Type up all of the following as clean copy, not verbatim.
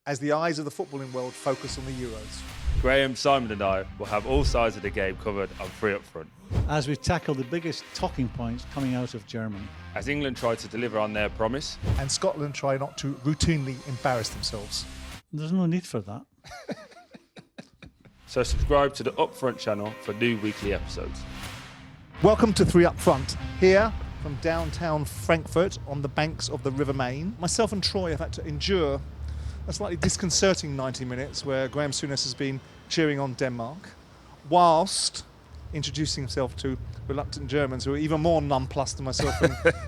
as the eyes of the footballing world focus on the Euros. Graeme, Simon and I will have all sides of the game covered on Three Up Front. As we tackle the biggest talking points coming out of Germany. As England try to deliver on their promise. And Scotland try not to routinely embarrass themselves. There's no need for that. So subscribe to the Upfront channel for new weekly episodes. Welcome to Three Up Front, here from downtown Frankfurt on the banks of the River Main. Myself and Troy have had to endure a slightly disconcerting 90 minutes where Graeme Souness has been cheering on Denmark, whilst introducing himself to reluctant Germans who are even more nonplussed than myself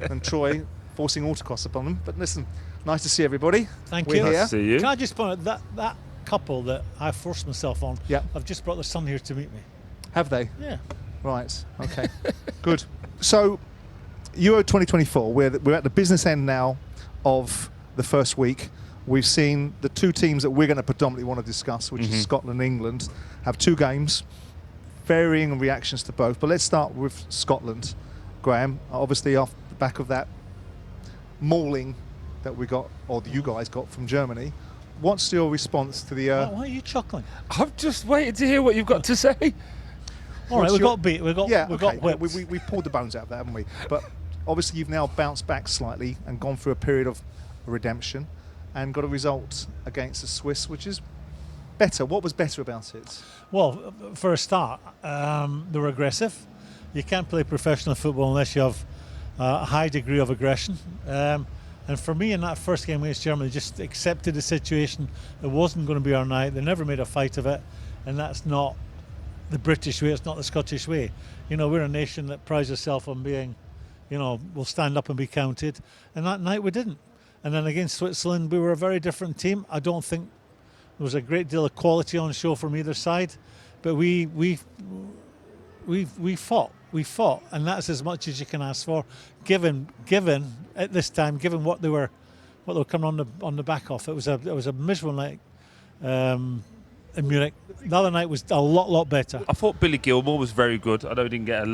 and Troy, forcing autocross upon them. But listen, nice to see everybody. Thank We're you. Here. Nice to see you. Can I just point out that couple that I forced myself on, Yeah. I've just brought their son here to meet me. Have they? Yeah. Right, okay, good. So, Euro 2024, we're at the business end now of the first week. We've seen the two teams that we're going to predominantly want to discuss, which is Scotland and England, have two games, varying reactions to both. But let's start with Scotland. Graeme, obviously off the back of that mauling that we got, or you guys got from Germany, what's your response to the... Why are you chuckling? I've just waited to hear what you've got to say. All right, we got beat. We got whipped. We pulled the bones out of that, haven't we? But obviously you've now bounced back slightly and gone through a period of redemption and got a result against the Swiss, which is better. What was better about it? Well, for a start, they were aggressive. You can't play professional football unless you have a high degree of aggression. And for me, in that first game against Germany, just accepted the situation. It wasn't going to be our night. They never made a fight of it, and that's not the British way. It's not the Scottish way. You know, we're a nation that prides itself on being, we'll stand up and be counted. And that night we didn't. And then against Switzerland, we were a very different team. I don't think there was a great deal of quality on show from either side, but we fought. We fought, and that's as much as you can ask for, given at this time, given what they were coming on the back of. It was a miserable night in Munich. The other night was a lot better. I thought Billy Gilmore was very good. I know he didn't get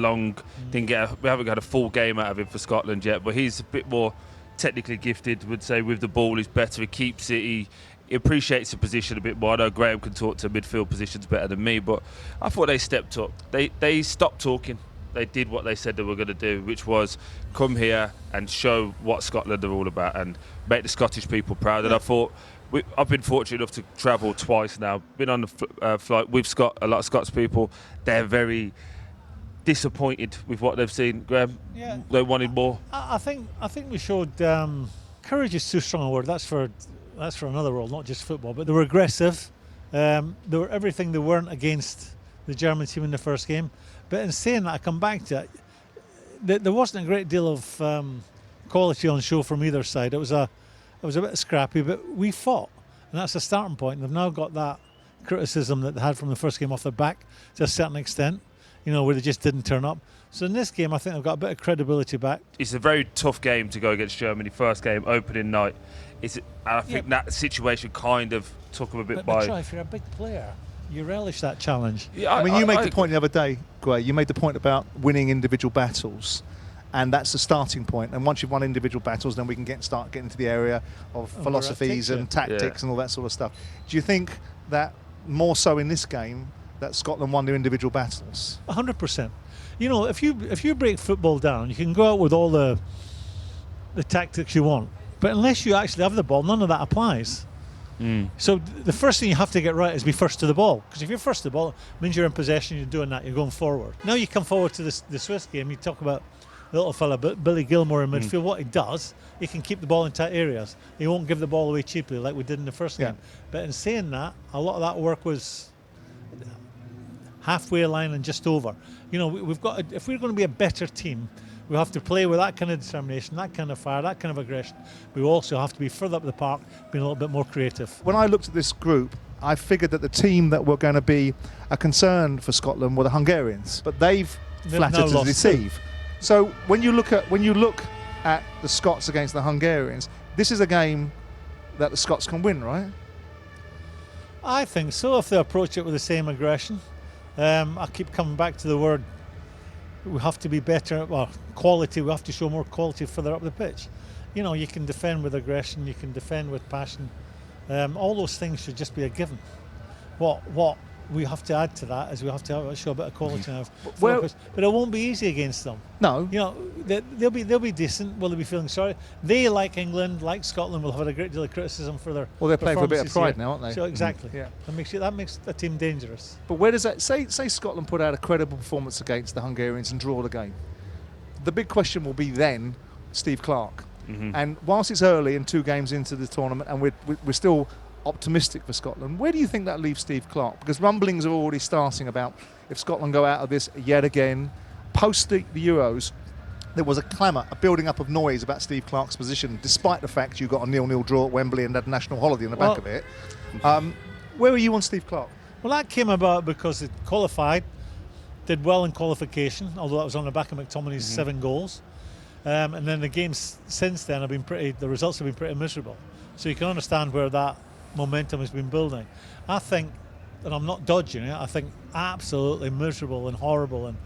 we haven't got a full game out of him for Scotland yet, but he's a bit more technically gifted. Would say with the ball he's better. He keeps it. He appreciates the position a bit more. I know Graeme can talk to midfield positions better than me, but I thought they stepped up. They stopped talking. They did what they said they were going to do, which was come here and show what Scotland are all about and make the Scottish people proud. And I thought I've been fortunate enough to travel twice now. Been on the flight with a lot of Scots people. They're very disappointed with what they've seen. Graeme, they wanted more. I think we showed courage is too strong a word. That's for another world, not just football. But they were aggressive. They were everything they weren't against the German team in the first game. But in saying that, I come back to it. There wasn't a great deal of quality on show from either side. It was a bit scrappy, but we fought, and that's a starting point. And they've now got that criticism that they had from the first game off their back to a certain extent, where they just didn't turn up. So in this game, I think they've got a bit of credibility back. It's a very tough game to go against Germany. First game, opening night. I think that situation kind of took them a bit by. But if you're a big player, you relish that challenge. Yeah, you made the point the other day, Graeme. You made the point about winning individual battles, and that's the starting point. And once you've won individual battles, then we can start getting into the area of philosophies and tactics and all that sort of stuff. Do you think that more so in this game that Scotland won their individual battles? 100%. If you break football down, you can go out with all the tactics you want, but unless you actually have the ball, none of that applies. So the first thing you have to get right is be first to the ball, because if you're first to the ball, it means you're in possession, you're doing that, you're going forward. Now you come forward to the Swiss game, you talk about the little fella, Billy Gilmore in midfield. What he does, he can keep the ball in tight areas. He won't give the ball away cheaply like we did in the first game. But in saying that, a lot of that work was halfway line and just over. We've got if we're going to be a better team, we have to play with that kind of determination, that kind of fire, that kind of aggression. We also have to be further up the park, being a little bit more creative. When I looked at this group, I figured that the team that were going to be a concern for Scotland were the Hungarians, but they've flattered to deceive. So when you look at the Scots against the Hungarians, this is a game that the Scots can win, right? I think so, if they approach it with the same aggression. I keep coming back to the word. We have to be better. Well, quality. We have to show more quality further up the pitch. You can defend with aggression. You can defend with passion. All those things should just be a given. What we have to add to that is we have to show a bit of quality now. Well, but it won't be easy against them. No. You know, they'll be decent. Will they be feeling sorry? They, like England, like Scotland, will have had a great deal of criticism for their. Well, they're playing for a bit of pride here. now, aren't they? So exactly. Yeah. That makes a team dangerous. But where does that say Scotland put out a credible performance against the Hungarians and draw the game? The big question will be then Steve Clarke. And whilst it's early and 2 games into the tournament, and we're still optimistic for Scotland, where do you think that leaves Steve Clarke? Because rumblings are already starting about if Scotland go out of this yet again. Post the Euros, there was a clamour, a building up of noise about Steve Clarke's position, despite the fact you got a 0-0 draw at Wembley and had a national holiday on the back of it. Where are you on Steve Clarke? Well, that came about because it qualified, did well in qualification, although that was on the back of McTominay's 7 goals. And then the games since then the results have been pretty miserable. So you can understand where that momentum has been building. I think, and I'm not dodging it, I think absolutely miserable and horrible, and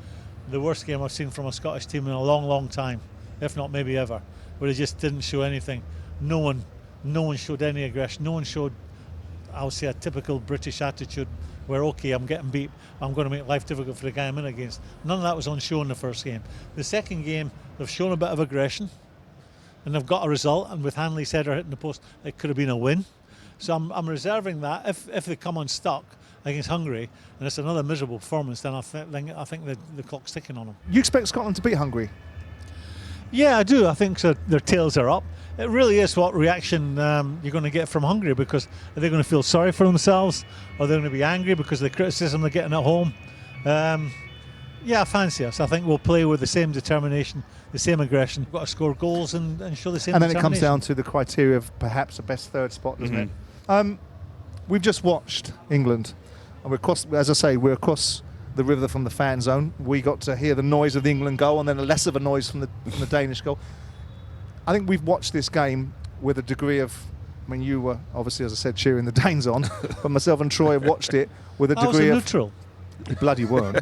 the worst game I've seen from a Scottish team in a long, long time, if not maybe ever, where they just didn't show anything. No one showed any aggression. No one showed, I would say, a typical British attitude where, okay, I'm getting beat, I'm going to make life difficult for the guy I'm in against. None of that was on show in the first game. The second game, they've shown a bit of aggression, and they've got a result, and with Hanley's header hitting the post, it could have been a win. So I'm reserving that. If they come unstuck against Hungary and it's another miserable performance, then I think the clock's ticking on them. You expect Scotland to beat Hungary? Yeah, I do. I think so. Their tails are up. It really is what reaction you're going to get from Hungary, because are they going to feel sorry for themselves, or are they going to be angry because of the criticism they're getting at home? Yeah, I fancy us. I think we'll play with the same determination, the same aggression. We've got to score goals and show the same determination. And then it comes down to the criteria of perhaps a best third spot, doesn't it? We've just watched England, and we're across, as I say, we're across the river from the fan zone. We got to hear the noise of the England goal, and then less of a noise from the Danish goal. I think we've watched this game with a degree of, I mean, you were obviously, as I said, cheering the Danes on, but myself and Troy have watched it with a degree of neutral. You bloody weren't.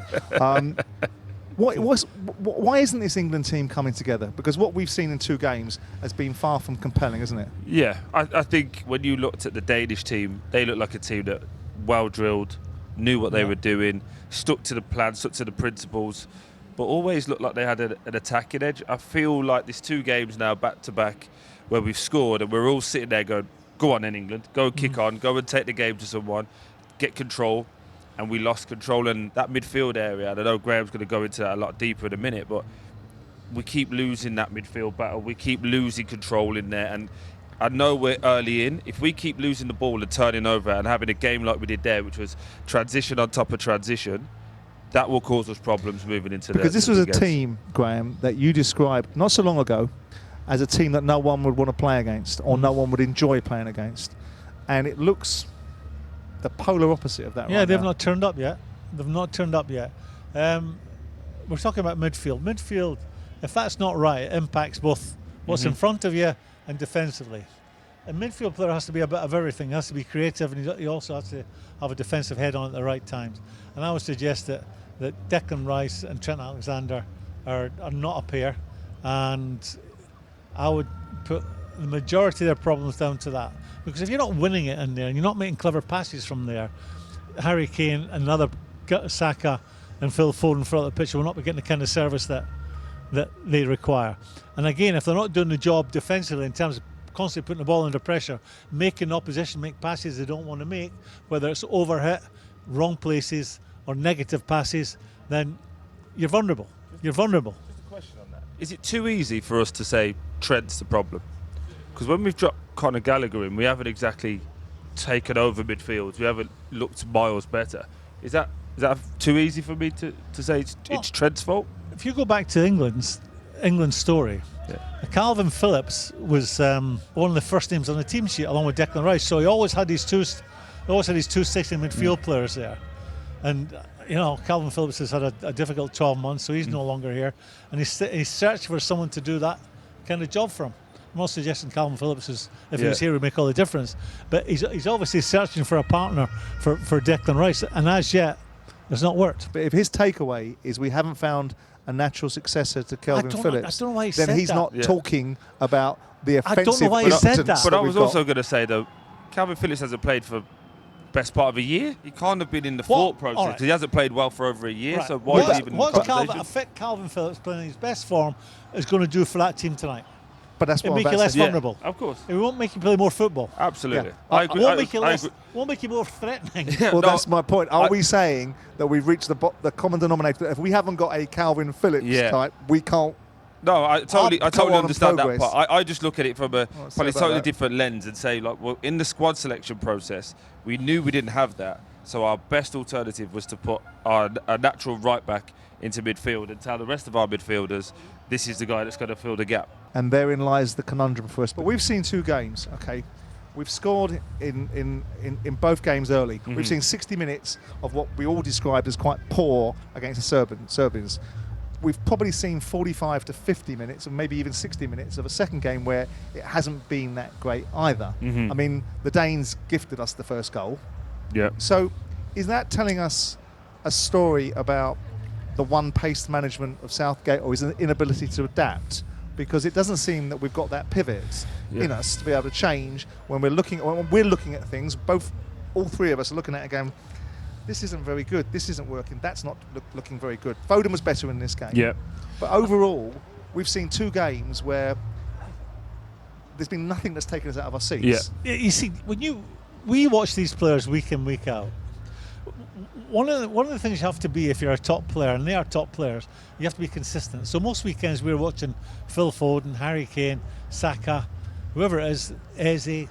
Why isn't this England team coming together? Because what we've seen in 2 games has been far from compelling, isn't it? Yeah, I think when you looked at the Danish team, they looked like a team that well drilled, knew what they were doing, stuck to the plan, stuck to the principles, but always looked like they had an attacking edge. I feel like there's 2 games now back to back where we've scored and we're all sitting there going, go on then England, go kick on, go and take the game to someone, get control. And we lost control in that midfield area. And I know Graham's going to go into that a lot deeper in a minute, but we keep losing that midfield battle. We keep losing control in there. And I know we're early in. If we keep losing the ball and turning over and having a game like we did there, which was transition on top of transition, that will cause us problems moving into because this was a team, Graham, that you described not so long ago as a team that no one would want to play against or no one would enjoy playing against. And it looks the polar opposite of that. Yeah, right they've now. not turned up yet. They've not turned up yet. We're talking about midfield. Midfield, if that's not right, it impacts both what's in front of you and defensively. A midfield player has to be a bit of everything. He has to be creative, and he also has to have a defensive head on at the right times. And I would suggest that Declan Rice and Trent Alexander are not a pair, and I would put the majority of their problems down to that. Because if you're not winning it in there and you're not making clever passes from there, Harry Kane, another Saka and Phil Foden throughout the pitch will not be getting the kind of service that they require. And again, if they're not doing the job defensively in terms of constantly putting the ball under pressure, making the opposition make passes they don't want to make, whether it's overhit, wrong places or negative passes, then you're vulnerable. You're vulnerable. Just a question on that. Is it too easy for us to say Trent's the problem? Because when we've dropped Conor Gallagher in, we haven't exactly taken over midfield. We haven't looked miles better. Is that too easy for me to say it's Trent's fault? If you go back to England's story, Calvin Phillips was one of the first names on the team sheet along with Declan Rice. So he always had his two 16 midfield players there. And you know, Calvin Phillips has had a difficult 12 months, so he's no longer here. And he's searching for someone to do that kind of job for him. I'm not suggesting Calvin Phillips if he was here would make all the difference, but he's obviously searching for a partner for Declan Rice, and as yet it's not worked. But if his takeaway is we haven't found a natural successor to Calvin Phillips, I don't know why he then said he's that. not talking about the offensive. I don't know why he said that. But I was also going to say though, Calvin Phillips hasn't played for best part of a year. He can't have been in the thought process because he hasn't played well for over a year. Right. So why is he even in the What's conversation? a fit Calvin Phillips playing in his best form is going to do for that team tonight? But that's It'll what make you less said. vulnerable. Of course. It won't make you play more football. Absolutely. Yeah. I agree. Won't make you more threatening. Well, that's my point. Are we saying that we've reached the common denominator? That if we haven't got a Calvin Phillips type, we can't. No, I totally understand that part. I just look at it from a probably totally different lens and say, like, well, in the squad selection process, we knew we didn't have that. So our best alternative was to put a natural right back into midfield and tell the rest of our midfielders, this is the guy that's going to fill the gap. And therein lies the conundrum for us. But we've seen 2 games, okay? We've scored in both games early. Mm-hmm. We've seen 60 minutes of what we all described as quite poor against the Serbians. We've probably seen 45 to 50 minutes, and maybe even 60 minutes of a second game where it hasn't been that great either. Mm-hmm. I mean, the Danes gifted us the first goal. Yeah. So is that telling us a story about the one-paced management of Southgate, or his inability to adapt? Because it doesn't seem that we've got that pivot in us to be able to change when we're looking at things. All 3 of us are looking at it going, this isn't very good, this isn't working, that's not looking very good. Foden was better in this game. Yeah. But overall, we've seen 2 games where there's been nothing that's taken us out of our seats. Yeah. You see, when we watch these players week in, week out, one of the things you have to be if you're a top player, and they are top players, you have to be consistent. So most weekends we're watching Phil Foden, Harry Kane, Saka, whoever it is, Eze,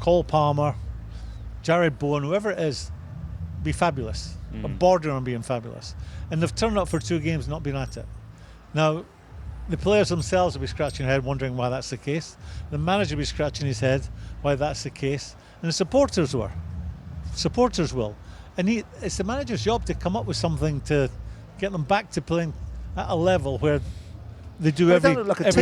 Cole Palmer, Jared Bowen, whoever it is, be fabulous, or bordering on being fabulous. And they've turned up for 2 games and not been at it. Now, the players themselves will be scratching their head wondering why that's the case. The manager will be scratching his head why that's the case. And the supporters will. And it's the manager's job to come up with something to get them back to playing at a level where they do every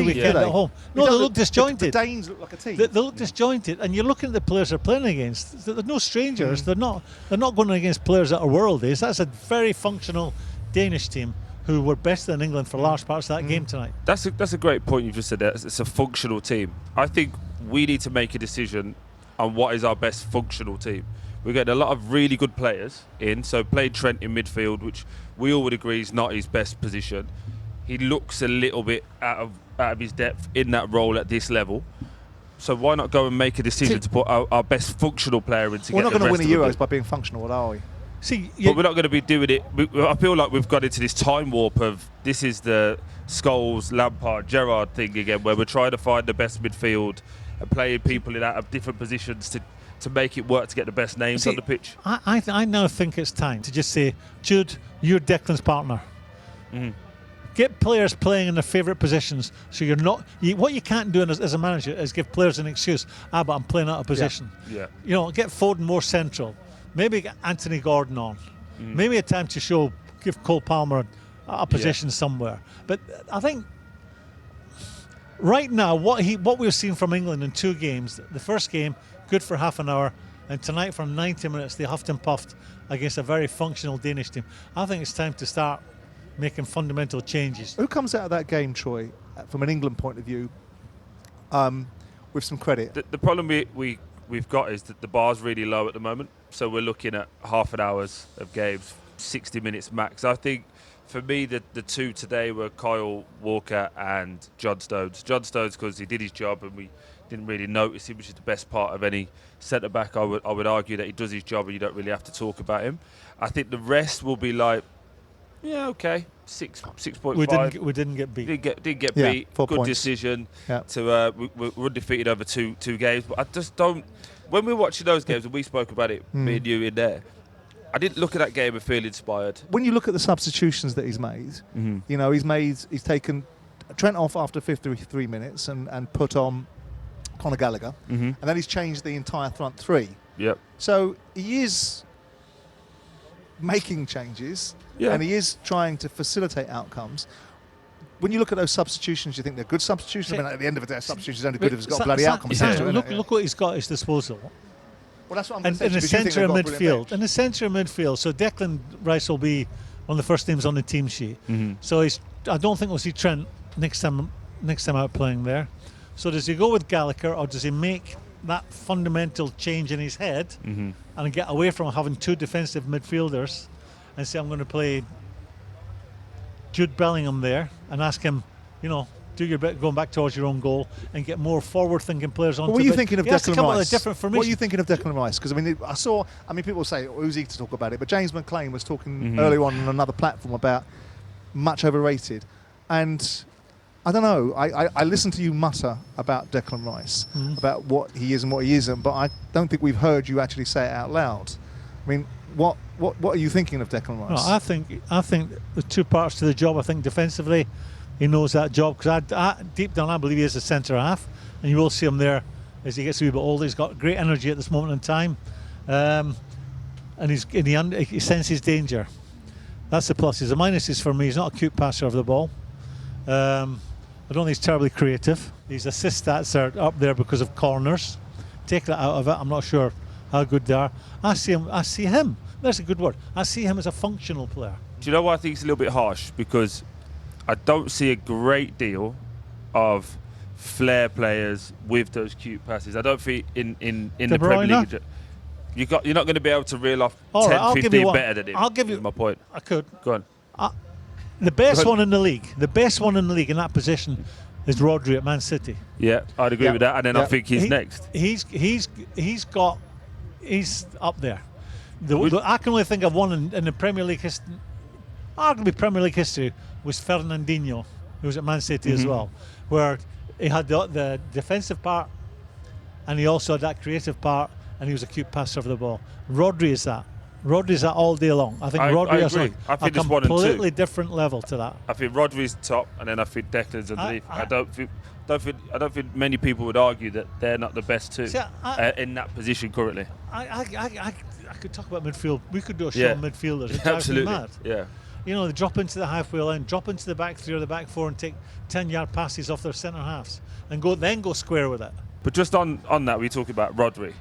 weekend at home. No, they look disjointed. The Danes look like a team. They look disjointed, and you're looking at the players they're playing against. They're no strangers. They're not going against players that are worldies. That's a very functional Danish team who were better than England for large parts of that game tonight. That's a great point you've just said there. It's a functional team. I think we need to make a decision on what is our best functional team. We're getting a lot of really good players in. So played Trent in midfield, which we all would agree is not his best position. He looks a little bit out of his depth in that role at this level. So why not go and make a decision to put our best functional player in to get the rest of We're not going to win the Euros group? by being functional, are we? But we're not going to be doing it. I feel like we've got into this time warp of this is the Scholes, Lampard, Gerrard thing again, where we're trying to find the best midfield and playing people in out of different positions to make it work to get the best names on the pitch. I now think it's time to just say, Jude, you're Declan's partner. Mm-hmm. Get players playing in their favourite positions, so you're not. What you can't do as a manager is give players an excuse. But I'm playing out of position. Yeah. Get Foden more central. Maybe get Anthony Gordon on. Maybe a time to give Cole Palmer a position somewhere. But I think right now, what we've seen from England in 2 games. The first game, good for half an hour, and tonight for 90 minutes they huffed and puffed against a very functional Danish team. I think it's time to start making fundamental changes. Who comes out of that game, Troy, from an England point of view, with some credit? The problem we've got is that the bar's really low at the moment. So we're looking at half an hours of games, 60 minutes max. I think for me the 2 today were Kyle Walker and John Stones. John Stones because he did his job and we didn't really notice him, which is the best part of any centre back. I would argue that he does his job and you don't really have to talk about him. I think the rest will be like, yeah, okay, 6.5. We didn't get beat. Did get beat. 4 Good points. Decision. Yeah. We're undefeated over two games. But I just don't. When we're watching those games, and we spoke about it, me and you in there, I didn't look at that game and feel inspired. When you look at the substitutions that he's made, he's taken Trent off after 53 minutes and put on Conor Gallagher, and then he's changed the entire front 3. Yep. So he is making changes, and he is trying to facilitate outcomes. When you look at those substitutions, you think they're good substitutions? I mean, at the end of the day, substitutions is only good if it's got a bloody outcome. Look what he's got at his disposal. Well, that's what I'm And in the centre of midfield. So Declan Rice will be one of the first names on the team sheet. So I don't think we'll see Trent next time out playing there. So does he go with Gallagher, or does he make that fundamental change in his head and get away from having two defensive midfielders and say, I'm going to play Jude Bellingham there and ask him, do your bit going back towards your own goal and get more forward-thinking players on. What were you thinking of Declan Rice? Different formation. What are you thinking of Declan Rice? Because people say Uzi to talk about it, but James McClean was talking earlier on another platform about much overrated. And I don't know. I listened to you mutter about Declan Rice, about what he is and what he isn't, but I don't think we've heard you actually say it out loud. I mean, what are you thinking of Declan Rice? No, I think the two parts to the job. I think defensively, he knows that job because deep down I believe he is a centre half, and you will see him there as he gets a wee bit older. He's got great energy at this moment in time, and he senses danger. That's the pluses. The minuses for me, he's not a cute passer of the ball. I don't think he's terribly creative. His assist stats are up there because of corners. Take that out of it, I'm not sure how good they are. I see him. That's a good word. I see him as a functional player. Do you know what I think is a little bit harsh? Because I don't see a great deal of flair players with those cute passes. I don't think in the Premier League you're not going to be able to reel off 10, 15 better than him. I'll give you my point. I could. Go on. The best one in the league in that position is Rodri at Man City. Yeah, I'd agree with that. And then I think he's next. He's up there. I can only think of one in the Premier League history. Arguably Premier League history was Fernandinho, who was at Man City as well, where he had the defensive part and he also had that creative part, and he was a cute passer of the ball. Rodri is that. Rodri's that all day long. I think Rodri is a completely different level to that. I think Rodri's top, and then I think Declan's underneath. I don't think many people would argue that they're not the best two in that position currently. I could talk about midfield. We could do a show on midfielders. It drives me mad. Yeah. They drop into the halfway line, drop into the back three or the back four, and take 10-yard passes off their centre halves, and go square with it. But just on that, we talk about Rodri.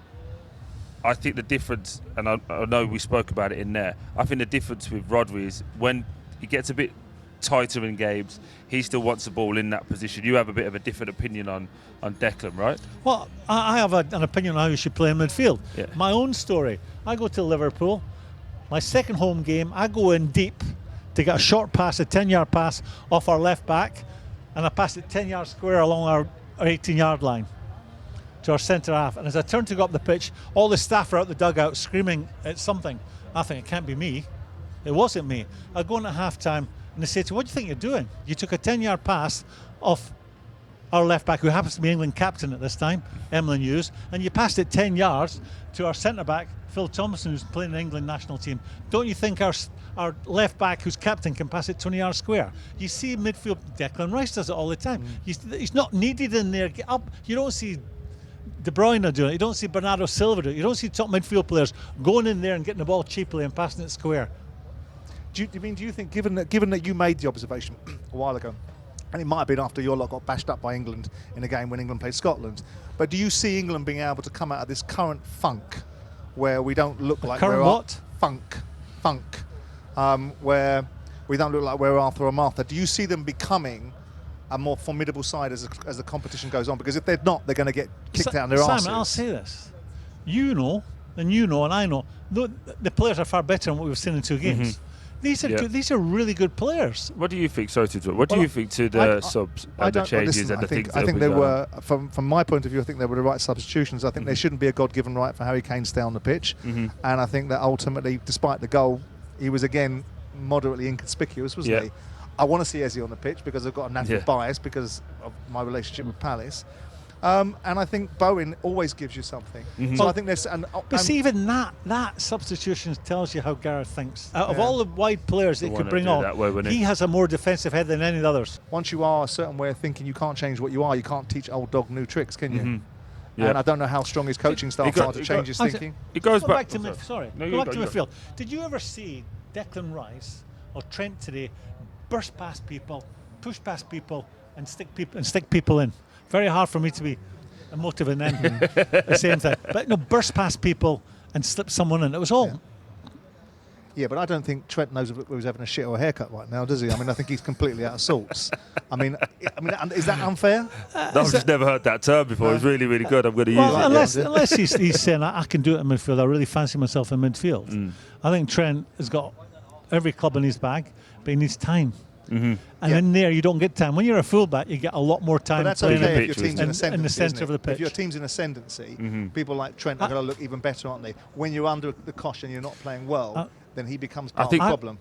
I think the difference, and I know we spoke about it in there, I think the difference with Rodri is when he gets a bit tighter in games, he still wants the ball in that position. You have a bit of a different opinion on Declan, right? Well, I have an opinion on how you should play in midfield. Yeah. My own story. I go to Liverpool. My second home game, I go in deep to get a short pass, a 10-yard pass off our left back, and I pass it 10 yards square along our 18-yard line to our centre half. And as I turn to go up the pitch, all the staff are out the dugout screaming at something. I think it can't be me. It wasn't me. I go in at half-time and they say to me, what do you think you're doing? You took a 10-yard pass off our left back, who happens to be England captain at this time, Emlyn Hughes, and you passed it 10 yards to our centre back, Phil Thompson, who's playing the England national team. Don't you think our left back, who's captain, can pass it 20 yards square? You see midfield, Declan Rice does it all the time. He's not needed in there. Get up. You don't see De Bruyne doing it. You don't see Bernardo Silva doing it. You don't see top midfield players going in there and getting the ball cheaply and passing it square. Do you think, given that you made the observation a while ago, and it might have been after your lot got bashed up by England in a game when England played Scotland, but do you see England being able to come out of this current funk where we don't look like current we're what? Funk, where we don't look like we're Arthur or Martha? Do you see them becoming a more formidable side as the competition goes on? Because if they're not, they're going to get kicked out in their arses. Simon, I'll say this. And I know, the players are far better than what we've seen in two games. These are good, these are really good players. What do you think? Sorry to interrupt. What do you think to the subs and the changes and the things? I think they were, from my point of view, I think they were the right substitutions. I think there shouldn't be a God-given right for Harry Kane to stay on the pitch, and I think that ultimately, despite the goal, he was again moderately inconspicuous, wasn't he? I want to see Eze on the pitch because I've got a natural bias because of my relationship with Palace. And I think Bowen always gives you something. So I think there's... But see, even that substitution tells you how Gareth thinks. Out of all the wide players that he could bring on, he has a more defensive head than any of the others. Once you are a certain way of thinking, you can't change what you are. You can't teach old dog new tricks, can you? And I don't know how strong his coaching staff are to change his thinking. It goes back to midfield. Did you ever see Declan Rice or Trent today burst past people, push past people, and stick people in? Very hard for me to be emotive and then the same thing. But burst past people and slip someone in. It was all. Yeah, but I don't think Trent knows if he's having a shit or a haircut right now, does he? I mean, I think he's completely out of sorts. I mean, is that unfair? I've just never heard that term before. It's really, really good. I'm going to use it. Unless he's saying, I can do it in midfield. I really fancy myself in midfield. I think Trent has got every club in his bag, but he needs time. And in there, you don't get time. When you're a fullback, you get a lot more time. But that's playing okay if your team's in ascendancy, in the centre of the pitch. If your team's in ascendancy, people like Trent are going to look even better, aren't they? When you're under the cosh and you're not playing well, then he becomes part of the problem.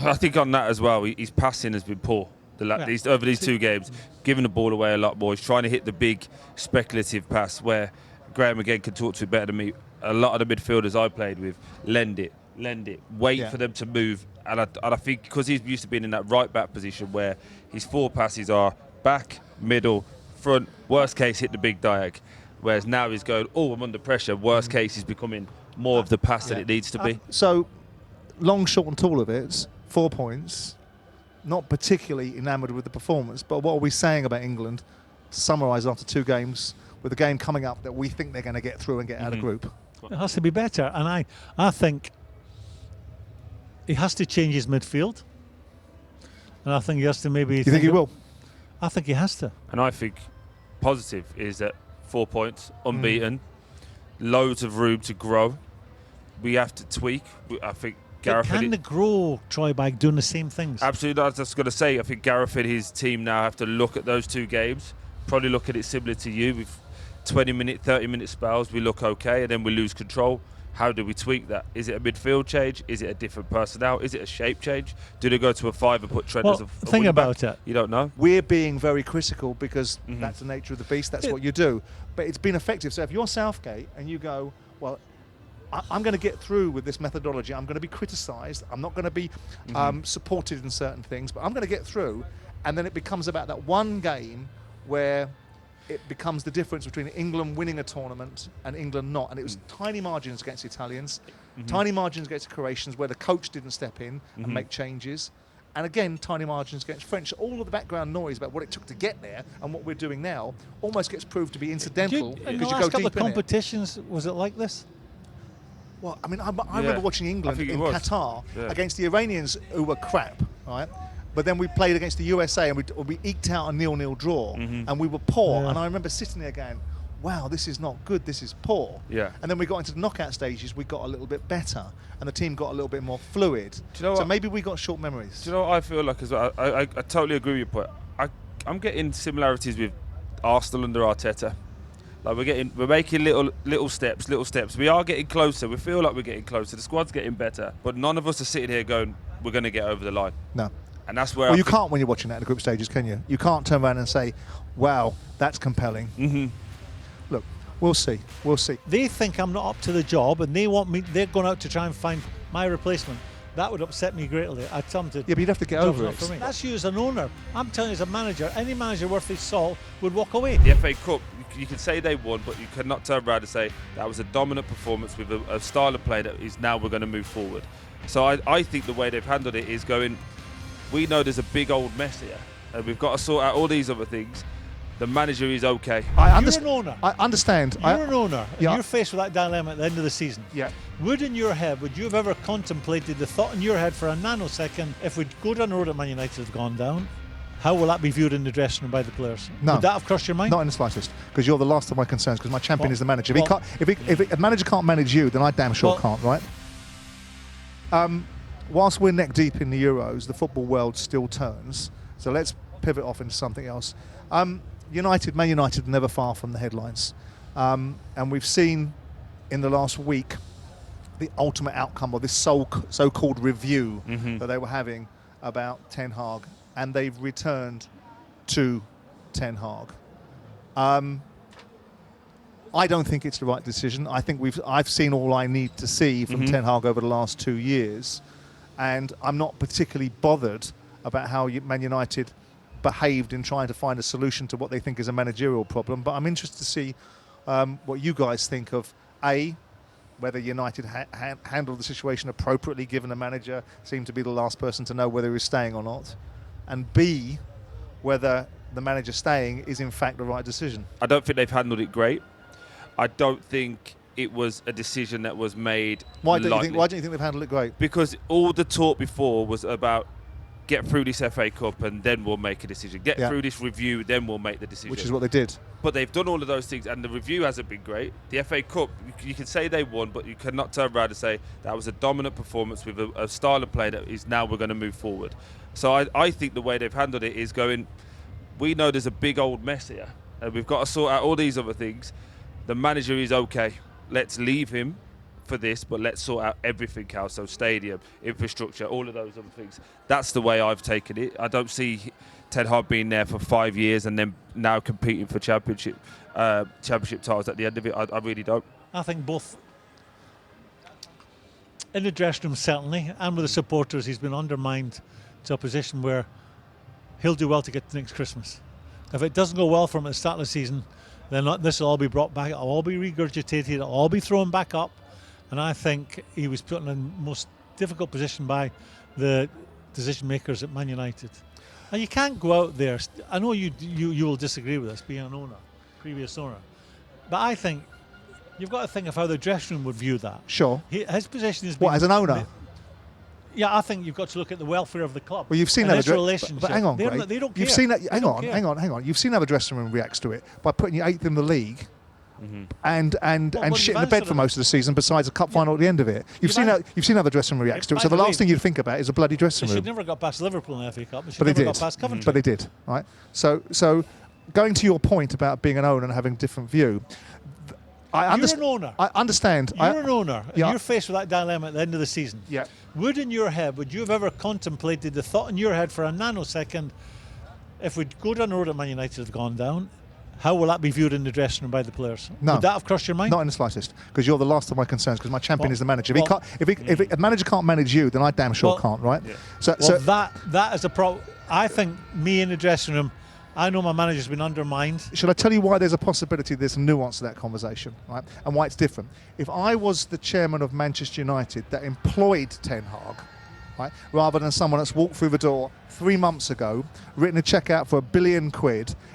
I think on that as well, his passing has been poor. Over these 2 games, giving the ball away a lot more. He's trying to hit the big speculative pass where Graeme again can talk to it better than me. A lot of the midfielders I played with lend it, wait for them to move. And I think because he's used to being in that right back position where his 4 passes are back, middle, front, worst case hit the big diag. Whereas now he's going, I'm under pressure. Worst case he's becoming more of the pass that it needs to be. So, long, short and tall of it, 4 points. Not particularly enamoured with the performance, but what are we saying about England? Summarise after 2 games with a game coming up that we think they're going to get through and get out of group. It has to be better, and I think he has to change his midfield, and I think he has to maybe. You think he will? I think he has to. And I think positive is that 4 points, unbeaten, loads of room to grow. We have to tweak. I think Gareth. Can they grow, Troy, by doing the same things? Absolutely. I was just going to say, I think Gareth and his team now have to look at those 2 games. Probably look at it similar to you with 20-minute, 30-minute spells. We look okay, and then we lose control. How do we tweak that? Is it a midfield change? Is it a different personnel? Is it a shape change? Do they go to a 5 and put Trent as a think about it. You don't know. We're being very critical because that's the nature of the beast. That's what you do. But it's been effective. So if you're Southgate and you go, well, I'm going to get through with this methodology. I'm going to be criticised. I'm not going to be supported in certain things, but I'm going to get through. And then it becomes about that one game where it becomes the difference between England winning a tournament and England not. And it was tiny margins against the Italians, tiny margins against the Croatians where the coach didn't step in and make changes. And again, tiny margins against French. All of the background noise about what it took to get there and what we're doing now almost gets proved to be incidental because you go deep in it. In the last couple of competitions, was it like this? Well, I mean, I remember watching England in Qatar against the Iranians who were crap, right? But then we played against the USA and we eked out a 0-0 draw and we were poor. And I remember sitting there going, wow, this is not good, this is poor. Yeah. And then we got into the knockout stages, we got a little bit better and the team got a little bit more fluid. Do you know so what? maybe we got short memories. Do you know what I feel like as well? I totally agree with your point. I'm getting similarities with Arsenal under Arteta. Like we're making little steps. We are getting closer. We feel like we're getting closer. The squad's getting better. But none of us are sitting here going, we're going to get over the line. No. And that's where Well, you can't when you're watching that in the group stages, can you? You can't turn around and say, wow, that's compelling. Look, we'll see. They think I'm not up to the job and they want me. They're going out to try and find my replacement. That would upset me greatly. I'd tell them to. Yeah, but you'd have to get over it. For me. That's you as an owner. I'm telling you as a manager, any manager worth his salt would walk away. The FA Cup, you can say they won, but you cannot turn around and say that was a dominant performance with a style of play that is now we're going to move forward. So I think the way they've handled it is going, we know there's a big old mess here and we've got to sort out all these other things. The manager is okay. You're an owner. I understand. You're an owner. And you're faced with that dilemma at the end of the season. Yeah. Would you have ever contemplated the thought in your head for a nanosecond, if we go down the road that Man United have gone down, how will that be viewed in the dressing room by the players? No. Would that have crossed your mind? Not in the slightest, because you're the last of my concerns, because my champion is the manager. If a manager can't manage you, then I damn sure can't, right? Whilst we're neck deep in the Euros, the football world still turns. So let's pivot off into something else. Man United are never far from the headlines. And we've seen in the last week the ultimate outcome of this so-called review that they were having about Ten Hag. And they've returned to Ten Hag. I don't think it's the right decision. I think I've seen all I need to see from Ten Hag over the last 2 years. And I'm not particularly bothered about how Man United behaved in trying to find a solution to what they think is a managerial problem. But I'm interested to see what you guys think of, A, whether United handled the situation appropriately, given the manager seemed to be the last person to know whether he was staying or not, and B, whether the manager staying is in fact the right decision. I don't think they've handled it great. I don't think it was a decision that was made Why don't lightly. you think they've handled it great? Because all the talk before was about get through this FA Cup and then we'll make a decision. Get through this review, then we'll make the decision. Which is what they did. But they've done all of those things, and the review hasn't been great. The FA Cup, you can say they won, but you cannot turn around and say that was a dominant performance with a style of play that is now we're going to move forward. So I think the way they've handled it is going, we know there's a big old mess here, and we've got to sort out all these other things. The manager is okay. Let's leave him for this, but let's sort out everything else. So stadium, infrastructure, all of those other things. That's the way I've taken it. I don't see Ten Hag being there for 5 years and then now competing for championship titles at the end of it. I really don't. I think both in the dressing room certainly, and with the supporters, he's been undermined to a position where he'll do well to get to next Christmas. If it doesn't go well for him at the start of the season, then this will all be brought back, it'll all be regurgitated, it'll all be thrown back up. And I think he was put in the most difficult position by the decision makers at Man United. And you can't go out there. I know you will disagree with us, being an owner, previous owner. But I think you've got to think of how the dressing room would view that. Sure. His position is. What, as an owner? Yeah, I think you've got to look at the welfare of the club. Well, you've seen that relationship. But hang on, Greg. They don't care. You've seen that. Hang on. You've seen how the dressing room reacts to it by putting you 8th in the league. And shit in the bed for most of the season, besides a cup final at the end of it. You've seen how the dressing room reacts to it. So the last thing you'd think about is a bloody dressing room. They should never got past Liverpool in the FA Cup. But they did. Got past Coventry. But they did, right? So going to your point about being an owner and having a different view, You're an owner. I understand. You're an owner. Yeah. And you're faced with that dilemma at the end of the season. Yeah. Would you have ever contemplated the thought in your head for a nanosecond, if we go down the road that Man United have gone down, how will that be viewed in the dressing room by the players? No. Would that have crossed your mind? Not in the slightest, because you're the last of my concerns, because my champion is the manager. If a manager can't manage you, then I damn sure can't, right? Yeah. So that is a problem. I think me in the dressing room, I know my manager's been undermined. Should I tell you why there's a possibility there's a nuance to that conversation, right? And why it's different? If I was the chairman of Manchester United that employed Ten Hag, right, rather than someone that's walked through the door 3 months ago, written a cheque out for £1 billion,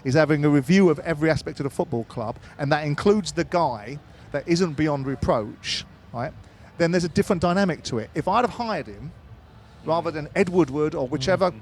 is having a review of every aspect of the football club, and that includes the guy that isn't beyond reproach, right? Then there's a different dynamic to it. If I'd have hired him, rather than Ed Woodward or whichever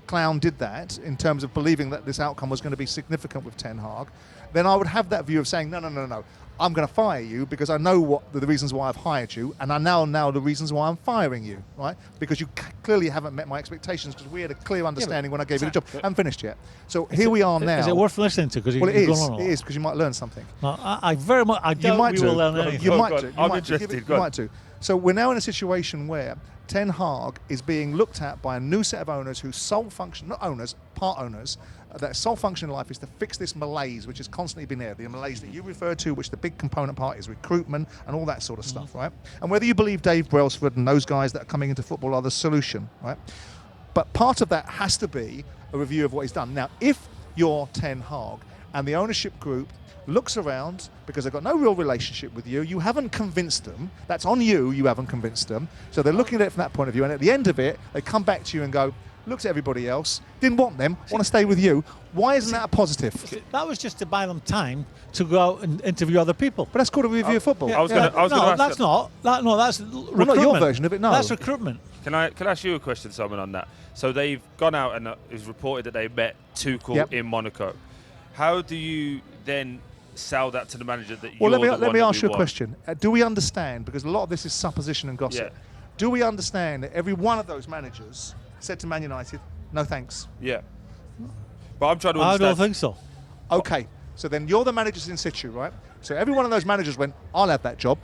clown did that, in terms of believing that this outcome was going to be significant with Ten Hag, then I would have that view of saying, no. I'm going to fire you because I know what the reasons why I've hired you, and I now know the reasons why I'm firing you, right? Because you clearly haven't met my expectations, because we had a clear understanding when I gave you the job. I haven't finished yet. So here we are now. Is it worth listening to? Well, it is, because you might learn something. No, I very much. I doubt we will learn anything. You might do. I'm interested. You might do. So we're now in a situation where Ten Hag is being looked at by a new set of owners whose sole function, not owners, part owners, their sole function in life is to fix this malaise, which has constantly been there, the malaise that you refer to, which the big component part is recruitment and all that sort of stuff, right? And whether you believe Dave Brailsford and those guys that are coming into football are the solution, right? But part of that has to be a review of what he's done. Now, if you're Ten Hag and the ownership group looks around because they've got no real relationship with you, you haven't convinced them, that's on you, you haven't convinced them, so they're looking at it from that point of view, and at the end of it, they come back to you and go, looked at everybody else, didn't want them, want to stay with you. Why isn't that a positive? That was just to buy them time to go out and interview other people. But that's called a review of football. I was going to ask that's not. That's recruitment. Well, not your version of it, no. That's recruitment. Can I ask you a question, Simon, on that? So they've gone out and it's reported that they met Tuchel in Monaco. How do you then sell that to the manager that you're let me ask you a question. Do we understand, because a lot of this is supposition and gossip, do we understand that every one of those managers said to Man United, no thanks? Yeah. But I'm trying to understand. I don't think so. Okay, so then you're the managers in situ, right? So every one of those managers went, I'll have that job.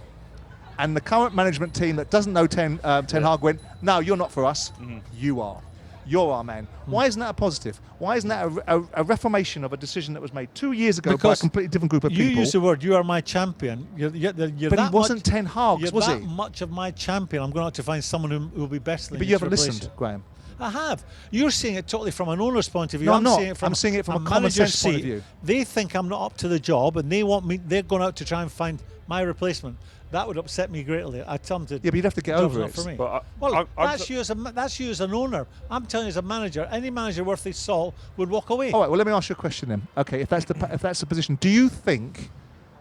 And the current management team that doesn't know Ten Hag went, no, you're not for us. You are. You're our man. Why isn't that a positive? Why isn't that a reformation of a decision that was made 2 years ago by a completely different group of people? You use the word, you are my champion. You're but he wasn't Ten Hag's, was he? You're that much of my champion. I'm going to have to find someone who will be best than But you haven't listened, Graham. I have. You're seeing it totally from an owner's point of view. No, I'm not. I'm seeing it from a common sense point of view. They think I'm not up to the job, and they want me. They're going out to try and find my replacement. That would upset me greatly. I tell them to. Yeah, but you'd have to get over it. For me. But that's you as an owner. I'm telling you as a manager. Any manager worth his salt would walk away. All right. Well, let me ask you a question then. Okay, if that's the position, do you think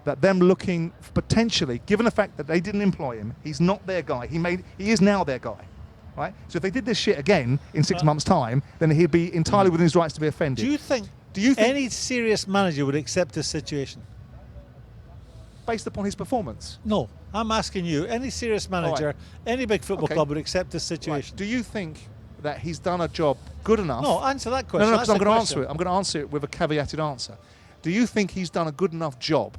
that them looking potentially, given the fact that they didn't employ him, he's not their guy. He is now their guy, right? So if they did this shit again in 6 months' time, then he'd be entirely within his rights to be offended. Do you think any serious manager would accept this situation? Based upon his performance? No, I'm asking you. Any serious manager, any big football club would accept this situation. Right. Do you think that he's done a job good enough? No, answer that question. No, because I'm going to answer it. I'm going to answer it with a caveated answer. Do you think he's done a good enough job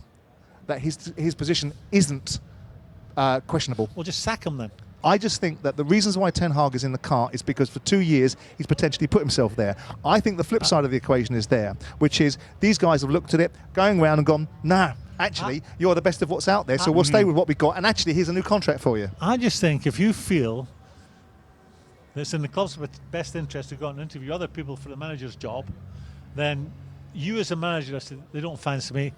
that his position isn't questionable? Well, just sack him then. I just think that the reasons why Ten Hag is in the car is because for 2 years he's potentially put himself there. I think the flip side of the equation is there, which is these guys have looked at it, going around and gone, nah, actually, you're the best of what's out there, so we'll stay with what we got, and actually here's a new contract for you. I just think if you feel that it's in the club's best interest to go and interview other people for the manager's job, then you as a manager, they don't fancy me.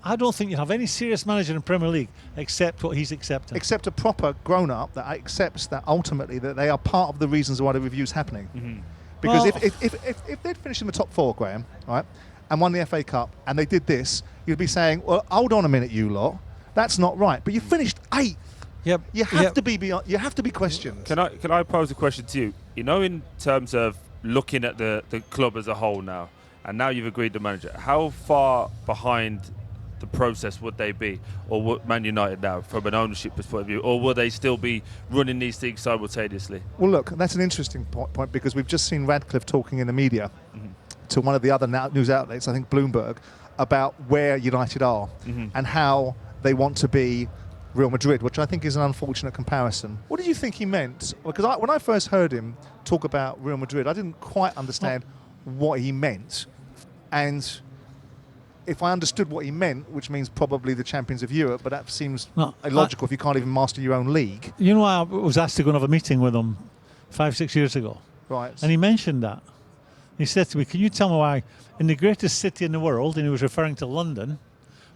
I don't think you have any serious manager in Premier League except what he's accepting. Except a proper grown-up that accepts that ultimately that they are part of the reasons why the review's happening. Mm-hmm. Because if they'd finished in the top 4, Graham, right, and won the FA Cup, and they did this, you'd be saying, well, hold on a minute, you lot, that's not right. But you finished 8th. Yep. You have to be beyond, you have to be questioned. Can I pose a question to you? You know, in terms of looking at the club as a whole now, and now you've agreed to manager, how far behind the process would they be, or would Man United now from an ownership point of view, or will they still be running these things simultaneously? Well, look, that's an interesting point because we've just seen Ratcliffe talking in the media to one of the other news outlets, I think Bloomberg, about where United are and how they want to be Real Madrid, which I think is an unfortunate comparison. What did you think he meant? Because when I first heard him talk about Real Madrid, I didn't quite understand what he meant. And if I understood what he meant, which means probably the champions of Europe, but that seems illogical if you can't even master your own league. You know, I was asked to go and have a meeting with him 5-6 years ago. Right. And he mentioned that. He said to me, can you tell me why in the greatest city in the world, and he was referring to London,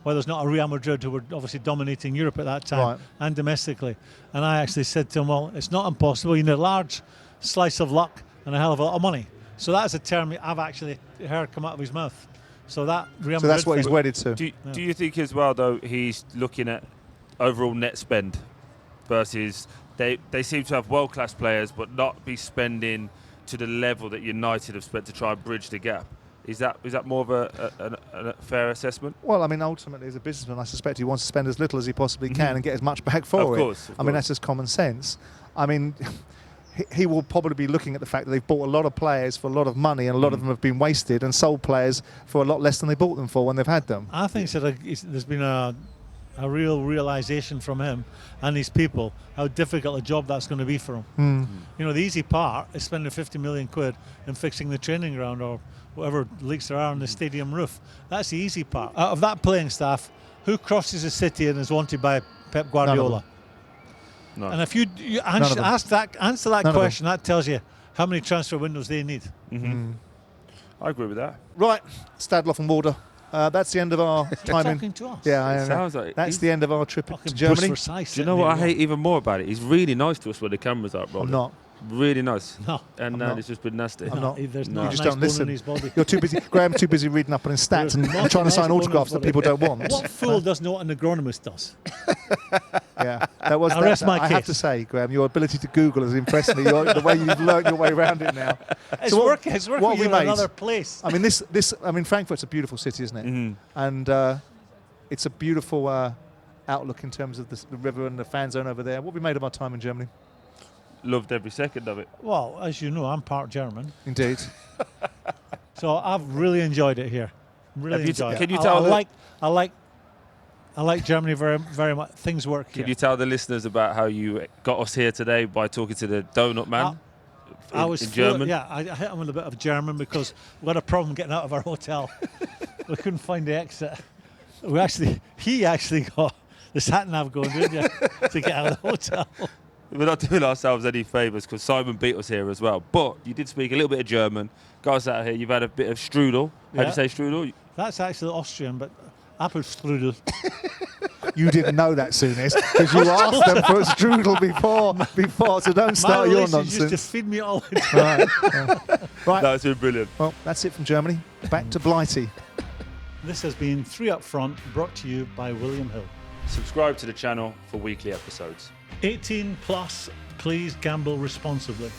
where there's not a Real Madrid who were obviously dominating Europe at that time and domestically. And I actually said to him, well, it's not impossible. You need a large slice of luck and a hell of a lot of money. So that's a term I've actually heard come out of his mouth. So that Real Madrid that's what he's wedded to. Do you think as well, though, he's looking at overall net spend versus they seem to have world-class players but not be spending to the level that United have spent to try and bridge the gap? Is that more of a fair assessment? Well, I mean, ultimately, as a businessman, I suspect he wants to spend as little as he possibly can and get as much back for it. Of course. I mean, that's just common sense. I mean, he will probably be looking at the fact that they've bought a lot of players for a lot of money and a lot of them have been wasted and sold players for a lot less than they bought them for when they've had them. I think there's been a real realisation from him and his people how difficult a job that's going to be for him. You know, the easy part is spending 50 million quid and fixing the training ground or whatever leaks there are on the stadium roof. That's the easy part. Out of that playing staff, who crosses the city and is wanted by Pep Guardiola? No. And if you answer that question, that tells you how many transfer windows they need. I agree with that. Right, Stadloff and Warder. That's the end of our time in. Talking to us. Yeah, I know. Sounds like that's the end of our trip to Germany. Do you know what I hate even more about it? He's really nice to us when the cameras are rolling. I'm not. Really nice. No. And now it's just been nasty. I'm not. There's No. not You just a nice don't bone listen. in his body. You're too busy. Graham's too busy reading up on his stats and Not trying to a sign nice bone in autographs his that body. people don't want. What fool doesn't know what an agronomist does? Yeah, that was. I'll rest my I have case. to say, Graham, your ability to Google has impressed me. The way you've learnt your way around it now. It's working. It's working what have we in made? another place. I mean, Frankfurt's a beautiful city, isn't it? And it's a beautiful outlook in terms of the river and the fan zone over there. What have we made of our time in Germany? Loved every second of it. Well, as you know, I'm part German, Indeed. so I've really enjoyed it here. Really enjoyed it. Can you tell? I like Germany very, very much. Things work here. Can you tell the listeners about how you got us here today by talking to the donut man? I was in German. Yeah, I hit him with a bit of German because we had a problem getting out of our hotel. We couldn't find the exit. He actually got the sat nav going, didn't you, to get out of the hotel. We're not doing ourselves any favours because Simon beat us here as well. But you did speak a little bit of German. Guys out here, you've had a bit of strudel. How do you say strudel? That's actually Austrian, but Apfelstrudel. You didn't know that, Souness, because you asked them for a strudel before, so don't start your nonsense. Used to feed me all the time. Right. No, it's been brilliant. Well, that's it from Germany. Back to Blighty. This has been 3 Up Front, brought to you by William Hill. Subscribe to the channel for weekly episodes. 18 plus, please gamble responsibly.